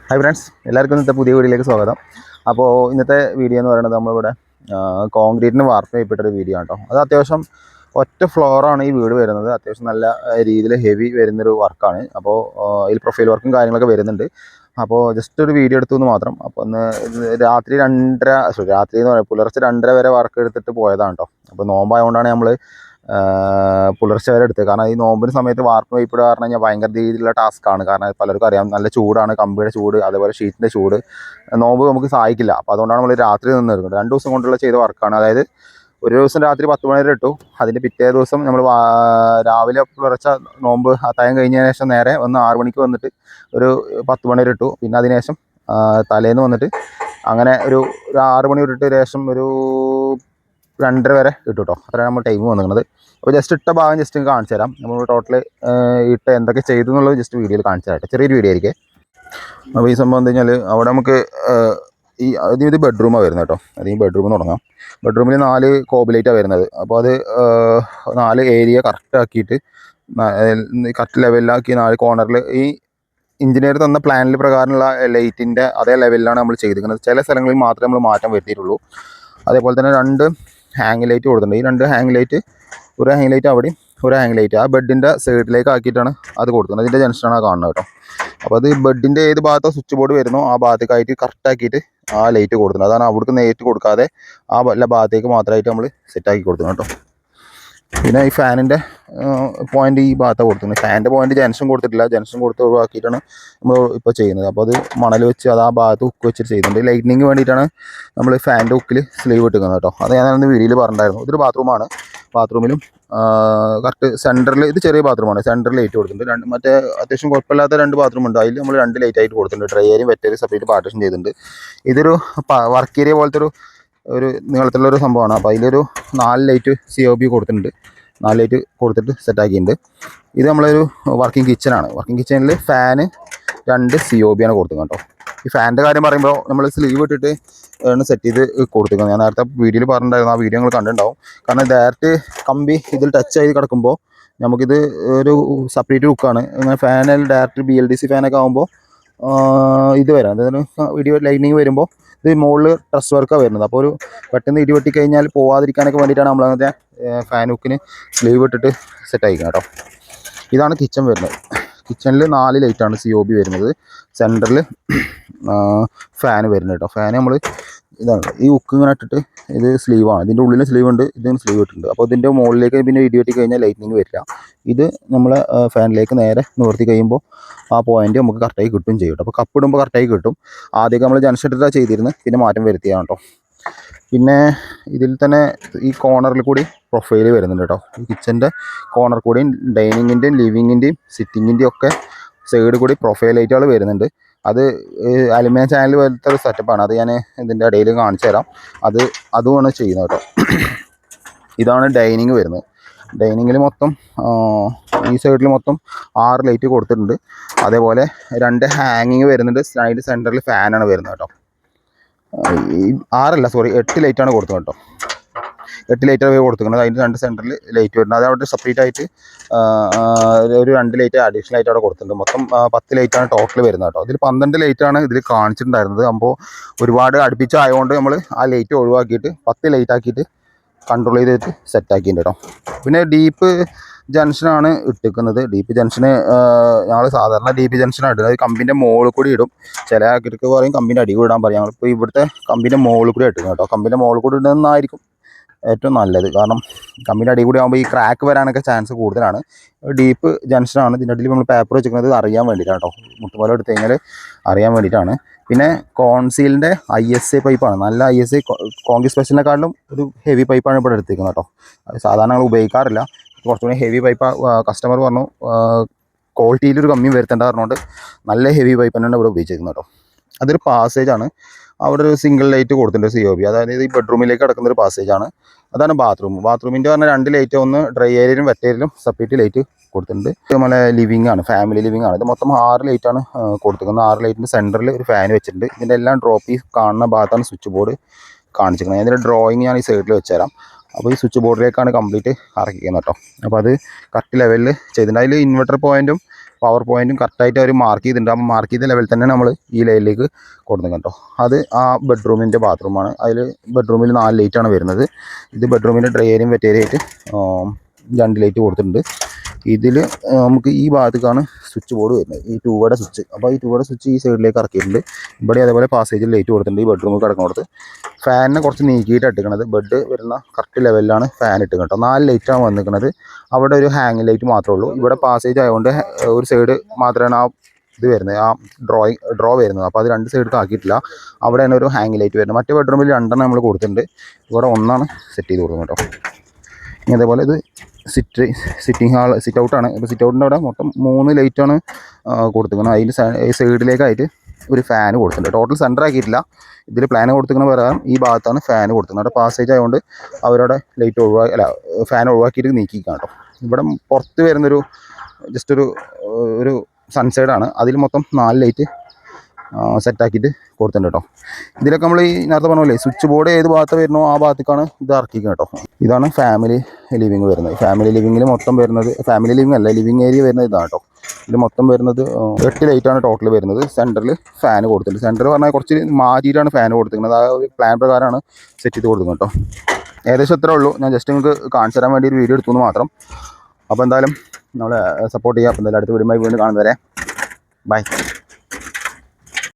Hi friends, എല്ലാവർക്കും ഇന്നത്തെ പുതിയ വീഡിയോയിലേക്ക് സ്വാഗതം. അപ്പോൾ ഇന്നത്തെ വീഡിയോ എന്ന് പറയുന്നത് നമ്മളിവിടെ കോൺക്രീറ്റിന് വാർപ്പ് ചെയ്യപ്പെട്ടൊരു വീഡിയോ ആണ് കേട്ടോ. അത് അത്യാവശ്യം ഒറ്റ ഫ്ലോറാണ് ഈ വീട് വരുന്നത്. അത്യാവശ്യം നല്ല രീതിയിൽ ഹെവി വരുന്നൊരു വർക്കാണ്. അപ്പോൾ ഇതിൽ പ്രൊഫൈൽ വർക്കും കാര്യങ്ങളൊക്കെ വരുന്നുണ്ട്. അപ്പോൾ ജസ്റ്റ് ഒരു വീഡിയോ എടുത്തു എന്ന് മാത്രം. അപ്പോൾ ഒന്ന് രാത്രി രാത്രി എന്ന് പറയുമ്പോൾ പുലർച്ചെ 2:30 വരെ വർക്ക് എടുത്തിട്ട് പോയതാണ് കേട്ടോ. അപ്പോൾ നോമ്പായതുകൊണ്ടാണ് നമ്മൾ പുലർച്ചെ വരെ എടുത്തത്. കാരണം ഈ നോമ്പിന് സമയത്ത് വാർപ്പ് വയ്പ്പിടുക പറഞ്ഞു കഴിഞ്ഞാൽ ഭയങ്കര രീതിയിലുള്ള ടാസ്ക്കാണ്. കാരണം പലർക്കും അറിയാം, നല്ല ചൂടാണ്, കമ്പിയുടെ ചൂട്, അതേപോലെ ഷീറ്റിൻ്റെ ചൂട്. നോമ്പ് നമുക്ക് സഹായിക്കില്ല. അപ്പോൾ അതുകൊണ്ടാണ് നമ്മൾ രാത്രി നിന്ന് എടുക്കുന്നത്. 2 ദിവസം കൊണ്ടുള്ള ചെയ്ത വർക്കാണ്. അതായത് ഒരു ദിവസം രാത്രി 10 മണി വരെ ഇട്ടു. അതിൻ്റെ പിറ്റേ ദിവസം നമ്മൾ രാവിലെ പുലർച്ചെ നോമ്പ് അത്താഴം കഴിഞ്ഞതിന് ശേഷം നേരെ 6 മണിക്ക് വന്നിട്ട് ഒരു 10 മണി വരെ ഇട്ടു. പിന്നെ അതിനുശേഷം തലേന്ന് വന്നിട്ട് അങ്ങനെ ഒരു 6 മണി ഇട്ടിട്ട് ശേഷം ഒരു 2:30 വരെ ഇട്ടു കേട്ടോ. അത്രയാണ് നമ്മൾ ടൈം വന്നിരുന്നത്. അപ്പോൾ ജസ്റ്റ് ഇട്ട ഭാഗം ജസ്റ്റ് കാണിച്ചു തരാം. നമ്മൾ ടോട്ടൽ ഇട്ട് എന്തൊക്കെ ചെയ്തു എന്നുള്ളത് ജസ്റ്റ് വീഡിയോയിൽ കാണിച്ചു തരാം. ചെറിയൊരു വീഡിയോ ആയിരിക്കും. അപ്പോൾ ഈ സംഭവം എന്താ കഴിഞ്ഞാൽ അവിടെ നമുക്ക് ഇത് ബെഡ്റൂമാണ് വരുന്നത് കേട്ടോ. അത് ഈ ബെഡ്റൂമിൽ തുടങ്ങാം. ബെഡ്റൂമിൽ 4 കോബിലൈറ്റാണ് വരുന്നത്. അപ്പോൾ അത് 4 ഏരിയ കറക്റ്റാക്കിയിട്ട് കറക്റ്റ് ലെവലിലാക്കി 4 കോർണറിൽ ഈ എഞ്ചിനീയർ തന്ന പ്ലാനിൽ പ്രകാരമുള്ള ലൈറ്റിൻ്റെ അതേ ലെവലിലാണ് നമ്മൾ ചെയ്തിരിക്കുന്നത്. ചില സ്ഥലങ്ങളിൽ മാത്രമേ നമ്മൾ മാറ്റം വരുത്തിയിട്ടുള്ളൂ. അതേപോലെ തന്നെ 2 ഹാങ് ലൈറ്റ് കൊടുത്തിട്ടുണ്ട്. ഈ 2 ഹാങ് ലൈറ്റ്, ഒരു ഹാങ് ലൈറ്റ് അവിടെയും ഒരു ഹാങ് ലൈറ്റ് ആ ബെഡിൻ്റെ സൈഡിലേക്ക് ആക്കിയിട്ടാണ് അത് കൊടുക്കുന്നത്. അതിൻ്റെ ജംഗ്ഷനാണ് കാണുന്നത് കേട്ടോ. അപ്പോൾ അത് ബെഡിൻ്റെ ഏത് ഭാഗത്തോ സ്വിച്ച് ബോർഡ് വരുന്നോ ആ ഭാഗത്തേക്കായിട്ട് കറക്റ്റാക്കിയിട്ട് ആ ലൈറ്റ് കൊടുക്കുന്നത്. അതാണ് അവിടേക്ക് നേരിട്ട് കൊടുക്കാതെ ആ എല്ലാ ഭാഗത്തേക്ക് മാത്രമായിട്ട് നമ്മൾ സെറ്റാക്കി കൊടുക്കുന്നത് കേട്ടോ. പിന്നെ ഈ ഫാനിൻ്റെ പോയിന്റ് ഈ ഭാഗത്താണ് കൊടുക്കുന്നത്. ഫാനിൻ്റെ പോയിന്റ് ജംഗ്ഷൻ കൊടുത്തിട്ടില്ല. ജംഗ്ഷൻ കൊടുത്ത് ഒഴിവാക്കിയിട്ടാണ് നമ്മൾ ഇപ്പോൾ ചെയ്യുന്നത്. അപ്പോൾ അത് മണൽ വെച്ച് അത് ആ ഭാഗത്ത് ഹുക്ക് വെച്ചിട്ട് ചെയ്യുന്നുണ്ട്. ലൈറ്റിനിങ് വേണ്ടിയിട്ടാണ് നമ്മൾ ഫാനിൻ്റെ ഹുക്കിൽ സ്ലീവ് ഇട്ടുന്നത് കേട്ടോ. അത് ഞാനന്ന് വീഡിയോയിൽ പറഞ്ഞിട്ടുണ്ടായിരുന്നു. ഇതൊരു ബാത്റൂമാണ്. ബാത്റൂമിലും കറക്റ്റ് സെൻറ്ററിൽ, ഇത് ചെറിയ ബാത്റൂമാണ്, സെൻറ്ററിൽ ലൈറ്റ് കൊടുത്തിട്ടുണ്ട്. മറ്റേ അത്യാവശ്യം കുഴപ്പമില്ലാത്ത 2 ബാത്റൂം ഉണ്ട്. അതിൽ നമ്മൾ 2 ലൈറ്റ് ആയിട്ട് കൊടുത്തിട്ടുണ്ട്. ഡ്രൈ ഏരിയയും വെറ്റ് ഏരിയയും സെപ്പറേറ്റ് പാർട്ടീഷൻ ചെയ്തിട്ടുണ്ട്. ഇതൊരു വർക്ക് ഏരിയ പോലത്തെ ഒരു നീളത്തിലുള്ളൊരു സംഭവമാണ്. അപ്പോൾ അതിലൊരു 4 ലൈറ്റ് COB കൊടുത്തിട്ടുണ്ട്. 4 ലൈറ്റ് കൊടുത്തിട്ട് സെറ്റാക്കിയിട്ടുണ്ട്. ഇത് നമ്മളൊരു വർക്കിംഗ് കിച്ചനാണ്. വർക്കിംഗ് കിച്ചണിൽ ഫാന് 2 COB ആണ് കൊടുക്കുന്നത് കേട്ടോ. ഈ ഫാനിൻ്റെ കാര്യം പറയുമ്പോൾ നമ്മൾ സ്ലീവ് ഇട്ടിട്ട് ആണ് സെറ്റ് ചെയ്ത് കൊടുത്തിരിക്കുന്നത്. ഞാൻ നേരത്തെ വീഡിയോയിൽ പറഞ്ഞിട്ടുണ്ടായിരുന്നു. ആ വീഡിയോ നിങ്ങൾ കണ്ടിട്ടുണ്ടാവും. കാരണം ഡയറക്റ്റ് കമ്പി ഇതിൽ ടച്ച് ചെയ്ത് കിടക്കുമ്പോൾ നമുക്കിത് ഒരു സെപ്പറേറ്റ് ഹുക്കാണ്. ഇങ്ങനെ ഫാനിൽ ഡയറക്റ്റ് BLDC ഫാനൊക്കെ ആകുമ്പോൾ ഇത് വരാം. അതായത് വീഡിയോ ലൈനിങ് വരുമ്പോൾ ഇത് മുകളിൽ ട്രസ് വർക്കാണ് വരുന്നത്. അപ്പോൾ ഒരു പെട്ടെന്ന് ഇടിവെട്ടി കഴിഞ്ഞാൽ പോവാതിരിക്കാനൊക്കെ വേണ്ടിയിട്ടാണ് നമ്മളങ്ങനത്തെ ഫാൻ ഹുക്കിന് സ്ലീവ് ഇട്ടിട്ട് സെറ്റ് ആയിരിക്കണം കേട്ടോ. ഇതാണ് കിച്ചൺ വരുന്നത്. കിച്ചണിൽ 4 ലൈറ്റാണ് COB വരുന്നത്. സെൻറ്ററിൽ ഫാന് വരുന്നത് കേട്ടോ. ഫാന് നമ്മൾ ഇതാണ് ഈ ഹുക്ക് ഇങ്ങനെ ഇട്ടിട്ട്, ഇത് സ്ലീവാണ്. ഇതിൻ്റെ ഉള്ളിൽ സ്ലീവ് ഉണ്ട്, ഇതിന് സ്ലീവ് ഇട്ടിട്ടുണ്ട്. അപ്പോൾ ഇതിൻ്റെ മുകളിലേക്ക് പിന്നെ ഇടിവെട്ടി കഴിഞ്ഞാൽ ലൈറ്റിനിങ് വരില്ല. ഇത് നമ്മൾ ഫാനിലേക്ക് നേരെ നിവർത്തി കഴിയുമ്പോൾ ആ പോയിന്റ് നമുക്ക് കറക്റ്റായി കിട്ടും ചെയ്യും കേട്ടോ. അപ്പോൾ കപ്പിടുമ്പോൾ കറക്റ്റായി കിട്ടും. ആദ്യമൊക്കെ നമ്മൾ ജംഗ്ഷൻ ഇട്ടിട്ടാണ് ചെയ്തിരുന്നത്, പിന്നെ മാറ്റം വരുത്തിയാണ് കേട്ടോ. പിന്നെ ഇതിൽ തന്നെ ഈ കോർണറിൽ കൂടി പ്രൊഫൈൽ വരുന്നുണ്ട് കേട്ടോ. ഈ കിച്ചൻ്റെ കോർണർ കൂടിയും ഡൈനിങ്ങിൻ്റെയും ലിവിങ്ങിൻ്റെയും സിറ്റിങ്ങിൻ്റെയും ഒക്കെ സൈഡ് കൂടി പ്രൊഫൈൽ ലൈറ്റുകൾ വരുന്നുണ്ട്. അത് അലുമിനിയം ചാനൽ പോലത്തെ ഒരു സെറ്റപ്പാണ്. അത് ഞാൻ ഇതിൻ്റെ ഇടയിൽ കാണിച്ചു തരാം. അതുമാണ് ചെയ്യുന്നത് കേട്ടോ. ഇതാണ് ഡൈനിങ് വരുന്നത്. ഡൈനിങ്ങിൽ മൊത്തം ഈ സൈഡിൽ മൊത്തം 6 ലൈറ്റ് കൊടുത്തിട്ടുണ്ട്. അതേപോലെ 2 ഹാങ്ങിങ് വരുന്നുണ്ട്. സൈഡ് സെൻറ്ററിൽ ഫാനാണ് വരുന്നത് കേട്ടോ. 8 ലൈറ്റാണ് കൊടുത്തത് കേട്ടോ. 8 ലൈറ്റാണ് കൊടുത്തിരിക്കുന്നത്. അതിൻ്റെ 2 സെൻറ്ററിൽ ലൈറ്റ് വരുന്നത്. അത് അവിടെ സെപ്പറേറ്റ് ആയിട്ട് ഒരു 2 ലൈറ്റ് അഡീഷണൽ ആയിട്ട് അവിടെ കൊടുത്തിട്ടുണ്ട്. മൊത്തം 10 ലൈറ്റാണ് ടോട്ടൽ വരുന്നത് കേട്ടോ. ഇതിൽ 12 ലൈറ്റാണ് ഇതിൽ കാണിച്ചിട്ടുണ്ടായിരുന്നത്. അപ്പോൾ ഒരുപാട് അടുപ്പിച്ചായതുകൊണ്ട് നമ്മൾ ആ ലൈറ്റ് ഒഴിവാക്കിയിട്ട് 10 ലൈറ്റ് ആക്കിയിട്ട് കൺട്രോൾ ചെയ്തിട്ട് സെറ്റാക്കിയിട്ടുണ്ട് കേട്ടോ. പിന്നെ ഡീപ്പ് ജംഗ്ഷനാണ് ഇട്ടിരിക്കുന്നത്. ഡീപ്പ് ജംഗ്ഷന് ഞങ്ങൾ സാധാരണ ഡീപ്പ് ജംഗ്ഷനാണ് ഇടുന്നത്. കമ്പിൻ്റെ മുകളിൽ കൂടി ഇടും. ചില ആൾക്കാർക്ക് പറയും കമ്പിൻ്റെ അടി കൂടി ഇടാൻ പറയും. ഞങ്ങളിപ്പോൾ ഇവിടുത്തെ കമ്പിൻ്റെ മുകളിൽ കൂടി ഇട്ടിരുന്നു കേട്ടോ. കമ്പിൻ്റെ മുകളിൽ കൂടി ഇടുന്നതായിരിക്കും ഏറ്റവും നല്ലത്. കാരണം കമ്പിൻ്റെ അടി കൂടി ആകുമ്പോൾ ഈ ക്രാക്ക് വരാനൊക്കെ ചാൻസ് കൂടുതലാണ്. ഡീപ്പ് ജംഗ്ഷനാണ്. ഇതിൻ്റെ അടിയിൽ നമ്മൾ പേപ്പർ വെച്ചിരിക്കുന്നത് അറിയാൻ വേണ്ടിയിട്ടാണ് കേട്ടോ. മുട്ടുപോലെ എടുത്തു കഴിഞ്ഞാൽ അറിയാൻ വേണ്ടിയിട്ടാണ്. പിന്നെ കോൺസീലിൻ്റെ ISA പൈപ്പാണ്. നല്ല ISA കോൺക്രീറ്റ് സ്പെഷ്യലിനെക്കാളും ഒരു ഹെവി പൈപ്പാണ് ഇവിടെ എടുത്തിരിക്കുന്നത് കേട്ടോ. അത് സാധാരണ ഞങ്ങൾ ഉപയോഗിക്കാറില്ല. കുറച്ചുകൂടി ഹെവി പൈപ്പ് കസ്റ്റമർ പറഞ്ഞു ക്വാളിറ്റിയിലൊരു കമ്മിയും വരുത്തേണ്ട പറഞ്ഞുകൊണ്ട് നല്ല ഹെവി പൈപ്പ് തന്നെയാണ് ഇവിടെ ഉപയോഗിച്ചിരിക്കുന്നത് കേട്ടോ. അതൊരു പാസേജാണ്. അവിടെ ഒരു സിംഗിൾ ലൈറ്റ് കൊടുത്തിട്ടുണ്ട് COB. അതായത് ഈ ബെഡ്റൂമിലേക്ക് കിടക്കുന്ന ഒരു പാസേജാണ്. അതാണ് ബാത്റൂമിൻ്റെ പറഞ്ഞാൽ 2 ലൈറ്റ്, ഒന്ന് ഡ്രൈ ഏരിയയിലും വെറ്റ് ഏരിയയിലും സെപ്പറേറ്റ് ലൈറ്റ് കൊടുത്തിട്ടുണ്ട്. നമ്മളെ ലിവിംഗ് ആണ്, ഫാമിലി ലിവിംഗ് ആണ്. ഇത് മൊത്തം 6 ലൈറ്റാണ് കൊടുത്തിരിക്കുന്നത്. 6 ലൈറ്റിൻ്റെ സെൻറ്ററിൽ ഒരു ഫാൻ വെച്ചിട്ടുണ്ട്. ഇതിൻ്റെ എല്ലാം ഡ്രോപ്പ് ഈ കാണുന്ന ഭാഗത്താണ് സ്വിച്ച് ബോർഡ് കാണിച്ചിരിക്കുന്നത്. അതിൻ്റെ ഡ്രോയിങ് ഞാൻ ഈ സൈഡിൽ വെച്ചുതരാം. അപ്പോൾ ഈ സ്വിച്ച് ബോർഡിലേക്കാണ് കംപ്ലീറ്റ് ഇറക്കിക്കുന്നത് കേട്ടോ. അപ്പോൾ അത് കറക്റ്റ് ലെവലിൽ ചെയ്തിട്ടുണ്ട്. അതിൽ ഇൻവെർട്ടർ പോയിൻറ്റും പവർ പോയിൻറ്റും കറക്റ്റായിട്ട് അവർ മാർക്ക് ചെയ്തിട്ടുണ്ട്. അപ്പോൾ മാർക്ക് ചെയ്ത ലെവലിൽ തന്നെ നമ്മൾ ഈ ലൈനിലേക്ക് കൊടുക്കണം കേട്ടോ. അത് ആ ബെഡ്റൂമിൻ്റെ ബാത്റൂമാണ്. അതിൽ ബെഡ്റൂമിൽ 4 ലൈറ്റാണ് വരുന്നത്. ഇത് ബെഡ്റൂമിൻ്റെ ഡ്രൈ ഏരിയയും വെറ്റ് ഏരിയയായിട്ട് 2 ലൈറ്റ് കൊടുത്തിട്ടുണ്ട്. ഇതിൽ നമുക്ക് ഈ ഭാഗത്തേക്കാണ് സ്വിച്ച് ബോർഡ് വരുന്നത്, ഈ 2-വയുടെ സ്വിച്ച്. അപ്പോൾ ഈ 2-വയുടെ സ്വിച്ച് ഈ സൈഡിലേക്ക് ഇറക്കിയിട്ടുണ്ട്. ഇവിടെ അതേപോലെ പാസേജിൽ ലൈറ്റ് കൊടുത്തിട്ടുണ്ട്. ഈ ബെഡ്റൂമിൽ കിടക്കുന്നിടത്ത് ഫാനിനെ കുറച്ച് നീക്കിയിട്ട് ഇട്ടിരിക്കുന്നത്. ബെഡ് വരുന്ന കറക്റ്റ് ലെവലിലാണ് ഫാൻ ഇട്ട് കേട്ടോ. 4 ലൈറ്റാണ് വന്നിരിക്കുന്നത്. അവിടെ ഒരു ഹാങ് ലൈറ്റ് മാത്രമേ ഉള്ളൂ. ഇവിടെ പാസേജ് ആയതുകൊണ്ട് ഒരു സൈഡ് മാത്രമാണ് ആ ഇത് വരുന്നത്, ആ ഡ്രോ വരുന്നത്. അപ്പോൾ അത് 2 സൈഡ് ആക്കിയിട്ടില്ല. അവിടെ തന്നെ ഒരു ഹാങ് ലൈറ്റ് വരുന്നത്. മറ്റേ ബെഡ്റൂമിൽ 2 നമ്മൾ കൊടുത്തിട്ടുണ്ട്. ഇവിടെ 1 സെറ്റ് ചെയ്ത് കൊടുക്കുന്നത് കേട്ടോ. അതേപോലെ ഇത് സിറ്റിംഗ് ഹാൾ, സിറ്റ് ഔട്ടാണ്. ഇപ്പോൾ സിറ്റ് ഔട്ടിൻ്റെ അവിടെ മൊത്തം 3 ലൈറ്റാണ് കൊടുത്തിരിക്കുന്നത്. അതിൻ്റെ സൈഡിലേക്കായിട്ട് ഒരു ഫാന് കൊടുത്തിട്ടുണ്ട്. ടോട്ടൽ സെൻറ്റർ ആക്കിയിട്ടില്ല. ഇതിൽ പ്ലാൻ കൊടുത്തിരിക്കുന്ന പ്രകാരം ഈ ഭാഗത്താണ് ഫാൻ കൊടുത്തിരുന്നത്. അവിടെ പാസേജ് ആയതുകൊണ്ട് അവരുടെ ലൈറ്റ് ഫാൻ ഒഴിവാക്കിയിട്ട് നീക്കിക്കാം കേട്ടോ. ഇവിടെ പുറത്ത് വരുന്നൊരു ജസ്റ്റ് ഒരു സൺസൈഡാണ്. അതിൽ മൊത്തം 4 ലൈറ്റ് സെറ്റാക്കിയിട്ട് കൊടുത്തിട്ടുണ്ട് കേട്ടോ. ഇതിലൊക്കെ നമ്മൾ ഈ നേരത്തെ പറഞ്ഞ പോലെ സ്വിച്ച് ബോർഡ് ഏത് ഭാഗത്ത് വരുന്നോ ആ ഭാഗത്തേക്കാണ് ഇത് ഇറക്കിക്കുക കേട്ടോ. ഇതാണ് ഫാമിലി ലിവിങ് വരുന്നത്. ഫാമിലി ലിവിങ്ങിൽ മൊത്തം വരുന്നത്, ഫാമിലി ലിവിങ് അല്ല, ലിവിങ് ഏരിയ വരുന്നത് ഇതാണ് കേട്ടോ. ഇതിൽ മൊത്തം വരുന്നത് 8 ലൈറ്റാണ് ടോട്ടൽ വരുന്നത്. സെൻറ്ററിൽ ഫാൻ കൊടുത്തിട്ടുണ്ട്. സെൻറ്റർ പറഞ്ഞാൽ കുറച്ച് മാറ്റിയിട്ടാണ് ഫാൻ കൊടുത്തിരിക്കുന്നത്. ആ ഒരു പ്ലാൻ പ്രകാരമാണ് സെറ്റ് ചെയ്ത് കൊടുക്കുന്നത് കേട്ടോ. ഏകദേശം ഇത്രേ ഉള്ളൂ. ഞാൻ ജസ്റ്റ് നിങ്ങൾക്ക് കാണിച്ചു തരാൻ വേണ്ടി ഒരു വീഡിയോ എടുത്തു മാത്രം. അപ്പോൾ എന്തായാലും നമ്മളെ സപ്പോർട്ട് ചെയ്യുക. അപ്പോൾ എന്തായാലും അടുത്ത വീഡിയോയുമായി വീണ്ടും കാണുന്നവരെ ബൈ.